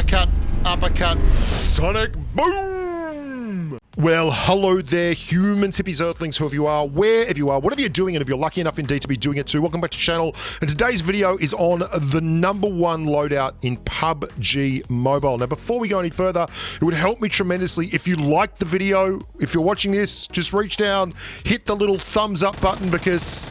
uppercut, uppercut, sonic boom! Well, hello there, humans, hippies, earthlings, whoever you are, wherever you are, whatever you're doing, and if you're lucky enough indeed to be doing it too, welcome back to the channel. And today's video is on the #1 loadout in PUBG Mobile. Now, before we go any further, it would help me tremendously if you liked the video. If you're watching this, just reach down, hit the little thumbs up button because,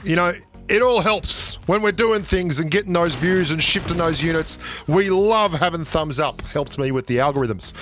you know, it all helps when we're doing things and getting those views and shifting those units. We love having thumbs up. Helps me with the algorithms.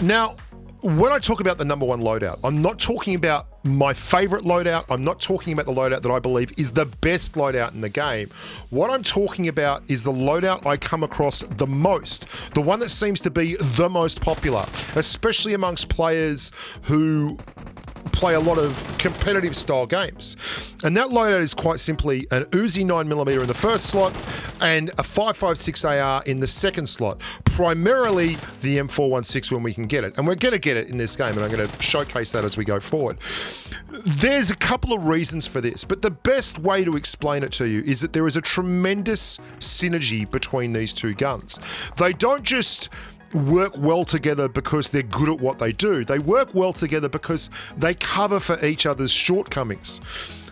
Now, when I talk about the #1 loadout, I'm not talking about my favorite loadout. I'm not talking about the loadout that I believe is the best loadout in the game. What I'm talking about is the loadout I come across the most, the one that seems to be the most popular, especially amongst players who play a lot of competitive style games. And that loadout is quite simply an Uzi 9mm in the first slot and a 5.56 AR in the second slot, primarily the M416 when we can get it. And we're gonna get it in this game, and I'm gonna showcase that as we go forward. There's a couple of reasons for this, but the best way to explain it to you is that there is a tremendous synergy between these two guns. They don't just work well together because they're good at what they do. They work well together because they cover for each other's shortcomings.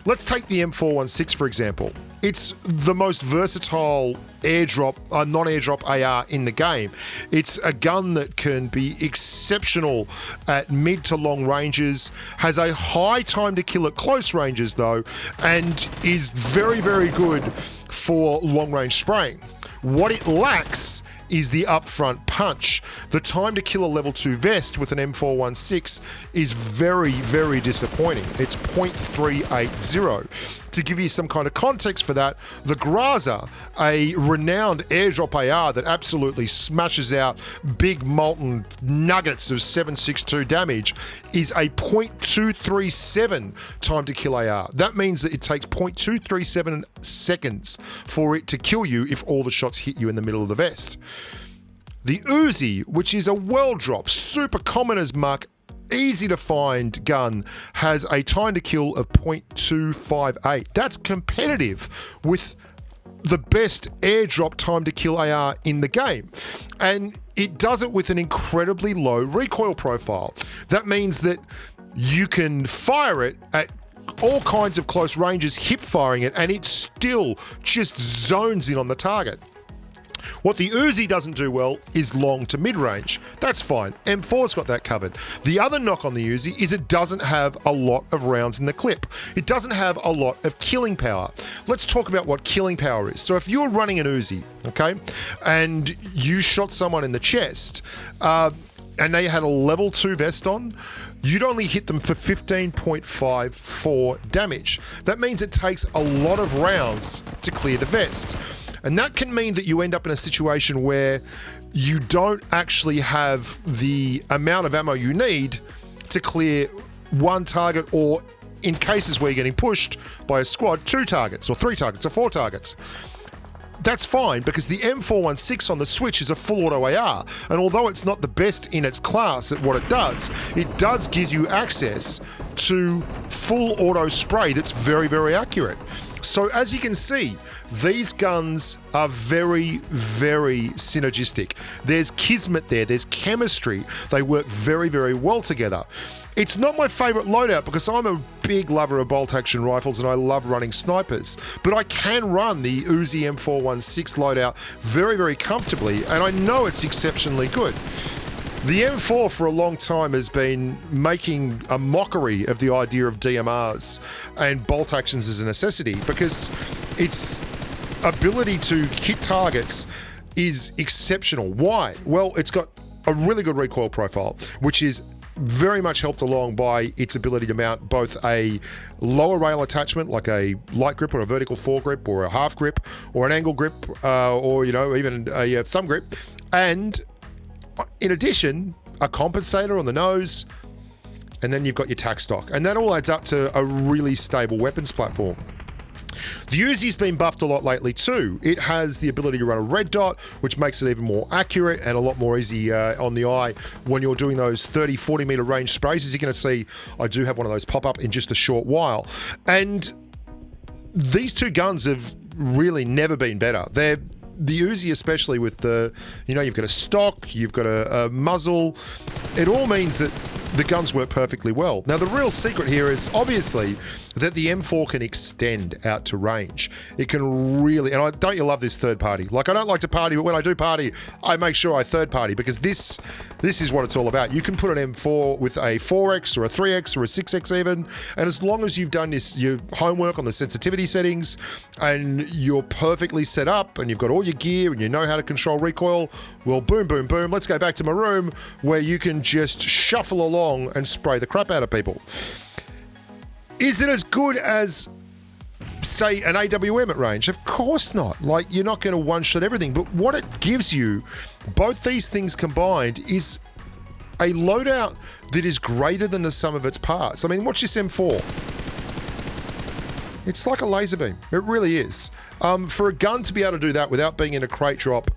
Let's take the M416 for example. It's the most versatile non-airdrop AR in the game. It's a gun that can be exceptional at mid to long ranges, has a high time to kill at close ranges though, and is very, very good for long range spraying. What it lacks is the upfront punch. The time to kill a level 2 vest with an M416 is very, very disappointing. It's 0.380. To give you some kind of context for that, the Graza, a renowned airdrop AR that absolutely smashes out big molten nuggets of 7.62 damage, is a 0.237 time to kill AR. That means that it takes 0.237 seconds for it to kill you if all the shots hit you in the middle of the vest. The Uzi, which is a well drop, super common as muck, easy to find gun, has a time to kill of 0.258. That's competitive with the best airdrop time to kill AR in the game. And it does it with an incredibly low recoil profile. That means that you can fire it at all kinds of close ranges, hip firing it, and it still just zones in on the target. What the Uzi doesn't do well is long to mid-range. That's fine. M4's got that covered. The other knock on the Uzi is it doesn't have a lot of rounds in the clip. It doesn't have a lot of killing power. Let's talk about what killing power is. So if you're running an Uzi, okay, and you shot someone in the chest, and they had a level 2 vest on, you'd only hit them for 15.54 damage. That means it takes a lot of rounds to clear the vest. And that can mean that you end up in a situation where you don't actually have the amount of ammo you need to clear one target, or in cases where you're getting pushed by a squad, 2 targets or 3 targets or 4 targets. That's fine because the M416 on the Switch is a full auto AR, and although it's not the best in its class at what it does give you access to full auto spray that's very, very accurate. So as you can see, these guns are very, very synergistic. There's kismet there, there's chemistry. They work very, very well together. It's not my favorite loadout because I'm a big lover of bolt action rifles and I love running snipers, but I can run the Uzi M416 loadout very, very comfortably, and I know it's exceptionally good. The M4 for a long time has been making a mockery of the idea of DMRs and bolt actions as a necessity because its ability to hit targets is exceptional. Why? Well, it's got a really good recoil profile, which is very much helped along by its ability to mount both a lower rail attachment like a light grip or a vertical foregrip or a half grip or an angle grip or, you know, even a thumb grip, and in addition, a compensator on the nose, and then you've got your tack stock. And that all adds up to a really stable weapons platform. The Uzi's been buffed a lot lately too. It has the ability to run a red dot, which makes it even more accurate and a lot more easy on the eye when you're doing those 30-40 meter range sprays. As you're going to see, I do have one of those pop up in just a short while. And these two guns have really never been better. They're the Uzi especially with the, you know, you've got a stock, you've got a muzzle. It all means that the guns work perfectly well. Now, the real secret here is obviously that the M4 can extend out to range. It can really, and don't you love this third party? Like, I don't like to party, but when I do party, I make sure I third party, because this is what it's all about. You can put an M4 with a 4X or a 3X or a 6X even, and as long as you've done your homework on the sensitivity settings and you're perfectly set up and you've got all your gear and you know how to control recoil, well, boom, boom, boom. Let's go back to my room where you can just shuffle along and spray the crap out of people. Is it as good as, say, an AWM at range? Of course not. Like, you're not going to one-shot everything. But what it gives you, both these things combined, is a loadout that is greater than the sum of its parts. I mean, watch this M4. It's like a laser beam. It really is. For a gun to be able to do that without being in a crate drop,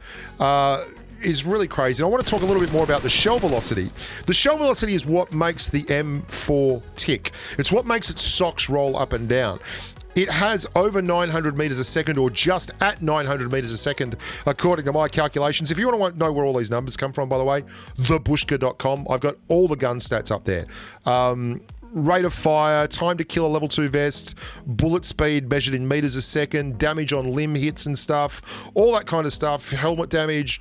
is really crazy. And I want to talk a little bit more about the shell velocity. The shell velocity is what makes the M4 tick. It's what makes its socks roll up and down. It has over 900 meters a second, or just at 900 meters a second, according to my calculations. If you want to know where all these numbers come from, by the way, thebushka.com. I've got all the gun stats up there. Rate of fire, time to kill a level 2 vest, bullet speed measured in meters a second, damage on limb hits and stuff, all that kind of stuff, helmet damage,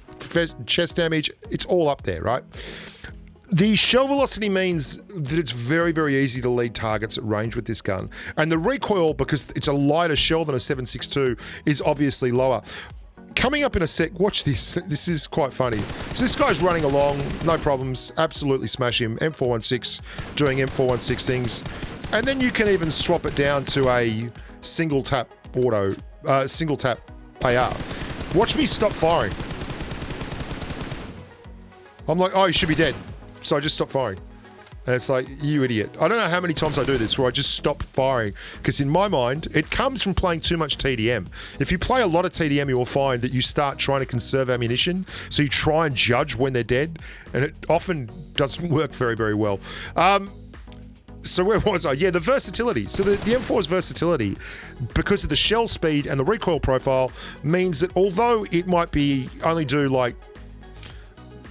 chest damage, it's all up there, right? The shell velocity means that it's very, very easy to lead targets at range with this gun. And the recoil, because it's a lighter shell than a 7.62, is obviously lower. Coming up in a sec, watch this. This is quite funny. So this guy's running along, no problems, absolutely smash him. M416, doing M416 things. And then you can even swap it down to a single tap single tap AR. Watch me stop firing. I'm like, oh, he should be dead. So I just stop firing. And it's like, you idiot. I don't know how many times I do this where I just stop firing, because in my mind, it comes from playing too much TDM. If you play a lot of TDM, you will find that you start trying to conserve ammunition. So you try and judge when they're dead, and it often doesn't work very, very well. So where was I? Yeah, the versatility. So the M4's versatility, because of the shell speed and the recoil profile, means that although it might be only do like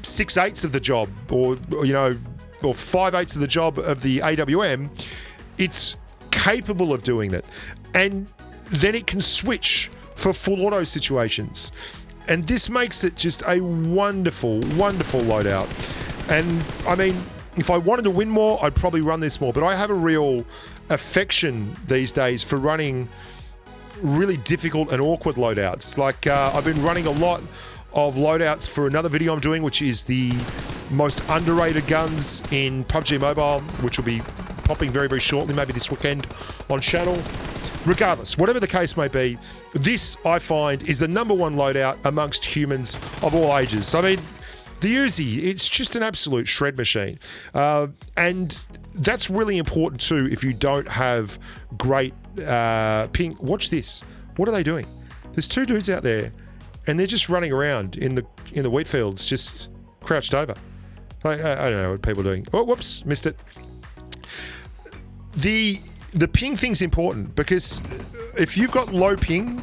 6/8 of the job, or you know, or 5/8 of the job of the AWM, it's capable of doing that. And then it can switch for full auto situations. And this makes it just a wonderful, wonderful loadout. And I mean, if I wanted to win more, I'd probably run this more. But I have a real affection these days for running really difficult and awkward loadouts. Like I've been running a lot of loadouts for another video I'm doing, which is the most underrated guns in PUBG Mobile, which will be popping very, very shortly, maybe this weekend on channel. Regardless, whatever the case may be, this, I find, is the #1 loadout amongst humans of all ages. I mean, the Uzi, it's just an absolute shred machine. And that's really important too if you don't have great ping. Watch this. What are they doing? There's two dudes out there, and they're just running around in the wheat fields, just crouched over. I don't know what people are doing. Oh, whoops, missed it. The ping thing's important, because if you've got low ping,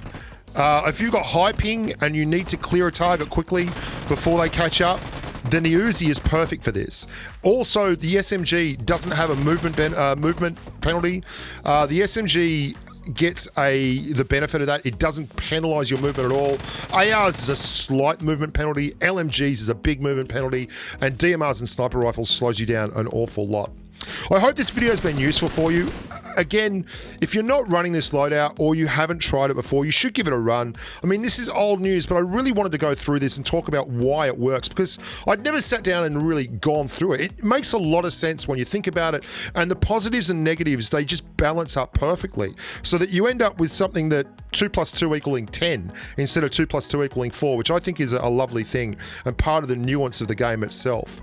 if you've got high ping and you need to clear a target quickly before they catch up, then the Uzi is perfect for this. Also, the SMG doesn't have a movement penalty. The SMG gets the benefit of that. It doesn't penalize your movement at all. ARs is a slight movement penalty. LMGs is a big movement penalty. And DMRs and sniper rifles slows you down an awful lot. I hope this video has been useful for you. Again, if you're not running this loadout or you haven't tried it before, you should give it a run. I mean, this is old news, but I really wanted to go through this and talk about why it works, because I'd never sat down and really gone through it. It makes a lot of sense when you think about it, and the positives and negatives, they just balance up perfectly so that you end up with something that 2 + 2 = 10 instead of 2 + 2 = 4, which I think is a lovely thing and part of the nuance of the game itself.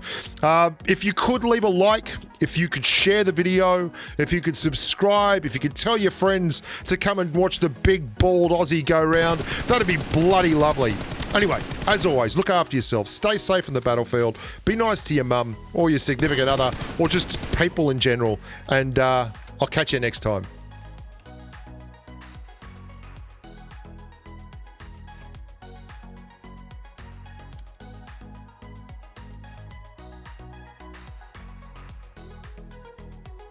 If you could leave a like, if you could share the video, if you could subscribe, if you could tell your friends to come and watch the big bald Aussie go round, that'd be bloody lovely. Anyway, as always, look after yourself, stay safe in the battlefield, be nice to your mum or your significant other or just people in general, and I'll catch you next time.